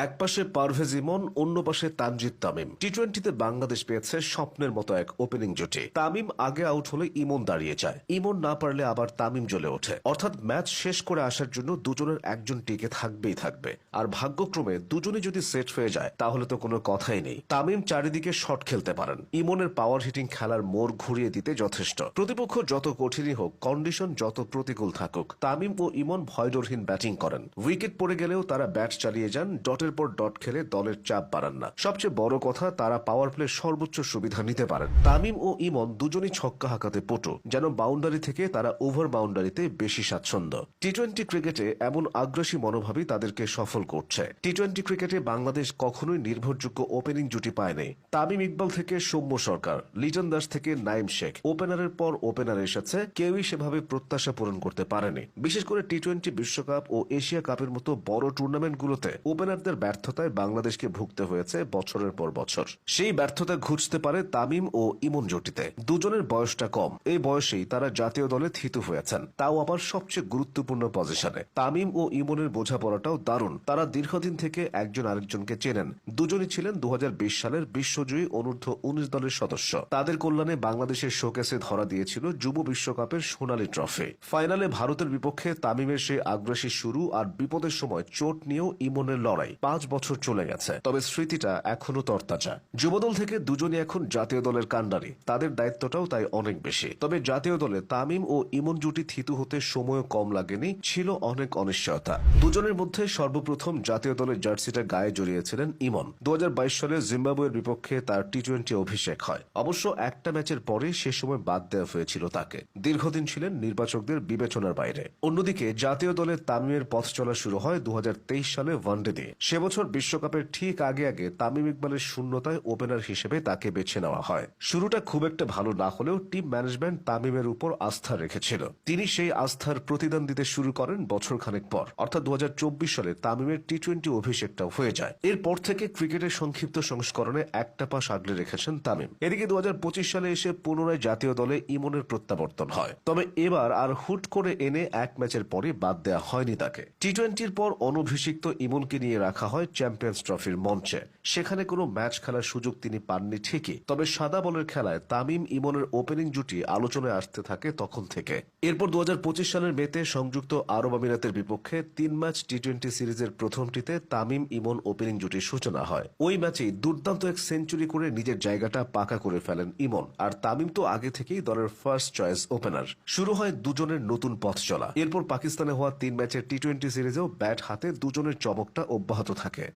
একপাশে পারভেজ ইমন, অন্য পাশে তানজিদ তামিম। টি-20তে বাংলাদেশ পেয়েছে স্বপ্নের মতো এক ওপেনিং জুটি। তামিম আগে আউট হলে ইমন দাঁড়িয়ে যায়, ইমন না পারলে আবার তামিম জ্বলে ওঠে। অর্থাৎ ম্যাচ শেষ করে আসার জন্য দুজনের একজন টিকে থাকবেই থাকবে। আর ভাগ্যক্রমে দুজনই যদি সেট হয়ে যায় তাহলে তো কোনো কথাই নেই। তামিম চারিদিকে শট খেলতে পারেন, ইমনের পাওয়ার হিটিং খেলার মোড় ঘুরিয়ে দিতে যথেষ্ট। প্রতিপক্ষ যত কঠিনই হোক, কন্ডিশন যত প্রতিকূল থাকুক, তামিম ও ইমন ভয়ডরহীন ব্যাটিং করেন। উইকেট পড়ে গেলেও তারা ব্যাট চালিয়ে যান, ডটের পর ডট খেলে দলের চাপ বাড়ান না। সবচেয়ে বড় কথা, তারা পাওয়ার প্লে সর্বোচ্চ সুবিধা নিতে পারেন। তামিম ও ইমন দুজনই ছক্কা হাঁকাতে পটু, যেন বাউন্ডারি থেকে তারা ওভার বাউন্ডারিতে বেশি স্বাচ্ছন্দ্য। টি-20 ক্রিকেটে এমন আগ্রাসী মনোভাবই তাদেরকে সফল করছে। টি-20 ক্রিকেটে বাংলাদেশ কখনোই নির্ভরযোগ্য ওপেনিং জুটি পায়নি। তামিম ইকবাল থেকে সৌম্য সরকার, লিটন দাস থেকে নাইম শেখ, ওপেনারের পর ওপেনার এসেছে, কেউই সেভাবে প্রত্যাশা পূরণ করতে পারেনি। বিশেষ করে টি-20 বিশ্বকাপ ও এশিয়া কাপের মতো বড় টুর্নামেন্টগুলোতে ওপেনারদের ব্যর্থতায় বাংলাদেশকে ভুগতে হয়েছে বছরের পর বছর। সেই ব্যর্থতা ঘুচতে পারে তামিম ও ইমন জুটিতে। দুজনের বয়সটা কম, এই বয়সেই তারা জাতীয় দলে থিতু হয়েছেন, তাও আবার সবচেয়ে গুরুত্বপূর্ণ পজিশনে। তামিম ও ইমনের বোঝাপড়াটাও দারুণ। তারা দীর্ঘদিন থেকে একজন আরেকজনকে চেনেন। দুজনই ছিলেন 2020 সালের বিশ্বজয়ী অনূর্ধ্ব-19 দলের সদস্য। তাদের কল্যাণে বাংলাদেশের শোকেসে ধরা দিয়েছিল যুব বিশ্বকাপের সোনালী ট্রফি। ফাইনালে ভারতের বিপক্ষে তামিমের সেই আগ্রাসী শুরু আর বিপদের সময় চোট নিয়েও ইমনের লড়াই। 5 বছর চলে গেছে, তবে স্মৃতিটা এখনো তরতাজা। যুবদল থেকে দুজনই এখন জাতীয় দলের কাণ্ডারি, তাদের দায়িত্বটাও তাই অনেক বেশি। তবে জাতীয় দলে তামিম ও ইমন জুটি থিতু হতে সময়ও কম লাগেনি, ছিল অনেক অনিশ্চয়তা। দুজনের মধ্যে সর্বপ্রথম জাতীয় দলের জার্সিটা গায়ে জড়িয়েছিলেন ইমন। 2022 সালে জিম্বাবুয়ের বিপক্ষে তার টি-20 অভিষেক হয়। অবশ্য একটা ম্যাচের পরে সে সময় বাদ দেওয়া হয়েছিল তাকে। দীর্ঘদিন ছিলেন নির্বাচকদের বিবেচনার বাইরে। অন্যদিকে জাতীয় দলে তামিমের পথ চলা শুরু হয় 2023 সালে ওয়ানডে দিয়ে। সে বছর বিশ্বকাপের ঠিক আগে আগে তামিম ইকবালের শূন্যতায় ওপেনার হিসেবে তাকে বেছে নেওয়া হয়। শুরুটা খুব একটা ভালো না হলেও টিম ম্যানেজমেন্ট তামিমের উপর আস্থা রেখেছিল। তিনি সেই আস্থার প্রতিদান দিতে শুরু করেন বছর খানেক পর, অর্থাৎ 2024 সালে তামিমের টি-20 অভিষেকটাও হয়ে যায়। এরপর থেকে ক্রিকেটের সংক্ষিপ্ত সংস্করণে একটা পাশ আগলে রেখেছেন তামিম। এদিকে 2025 সালে এসে পুনরায় জাতীয় দলে ইমনের প্রত্যাবর্তন হয়, তবে এবার আর হুট করে এনে এক ম্যাচের পরে বাদ দেওয়া হয়নি তাকে। টি-20-র পর অনভিষিক্ত ইমনকে নিয়ে রাখা হয় চ্যাম্পিয়ন্স ট্রফির মঞ্চে। সেখানে কোনো ম্যাচ খেলার সুযোগ তিনি পাননি ঠিকই, তবে সাদা বলের খেলায় তামিম ইমনের ওপেনিং জুটি আলোচনায় আসতে থাকে তখন থেকে। এরপর 2025 সালের মেতে সংযুক্ত আরব আমিরাতের বিপক্ষে 3 ম্যাচ টি-20 সিরিজের প্রথমটিতে তামিম ইমন ওপেনিং জুটির সূচনা হয়। ওই ম্যাচেই দুর্দান্ত এক সেঞ্চুরি করে নিজের জায়গাটা পাকা করে ফেলেন ইমন। আর তামিম তো আগে থেকেই দলের ফার্স্ট চয়েস ওপেনার। শুরু হয় দুজনের নতুন পথ চলা। এরপর পাকিস্তানে হওয়া 3 ম্যাচের টি-20 সিরিজেও ব্যাট হাতে দুজনের চমকটা অব্যাহত থাকে।